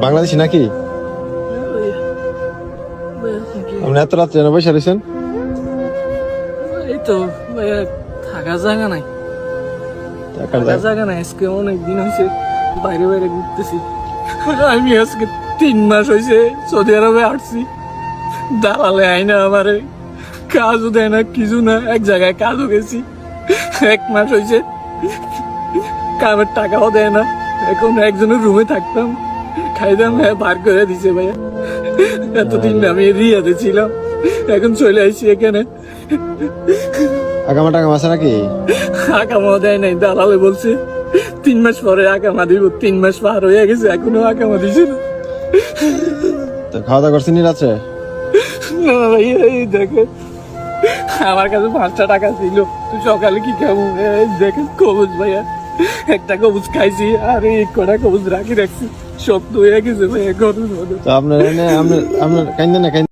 বাংলাদেশি নাকি? আপনি এত রাত্রে এনে বসে রয়েছেন? এই তো ভাইয়া থাকার জায়গা নাই, থাকার জায়গা নাই। আজকে অনেকদিন হয়েছে বাইরে বাইরে ঘুরতেছি। আমি আজকে 3 মাস হয়েছে সৌদি আরবে আসছি। দালালে আইনা আমারে কাজও দেয় না, কিছু না। এক জায়গায় কাজও গেছি, 1 মাস হয়েছে কামের টাকাও দেয় না। এখন একজনের রুমে থাকতাম, খাইতাম, বার করে দিছে ভাইয়া। এতদিন আমি রিয়াতে ছিলাম, এখন চলে আসছি এখানে। আগামা টাকাম আছে নাকি? আকামা দেয় নাই, দালালে বলছে 3 মাস পরে আকামা দিব। 3 মাস পার হয়ে গেছে, এখনো আকামা দিছে না। তো খাওয়া দাওয়া করছেন রাত্রে? না ভাইয়া, এই দেখে আমার কাছে 5টা টাকা ছিল, তো সকালে কি খাবো? এই দেখেন কবুজ ভাইয়া, একটা কবুজ খাইছি আর এই কটা কবুজ রাখি রাখছি, শক্ত হয়ে গেছে ভাইয়া গরুর মতো। তো আপনার কাইন্দেন না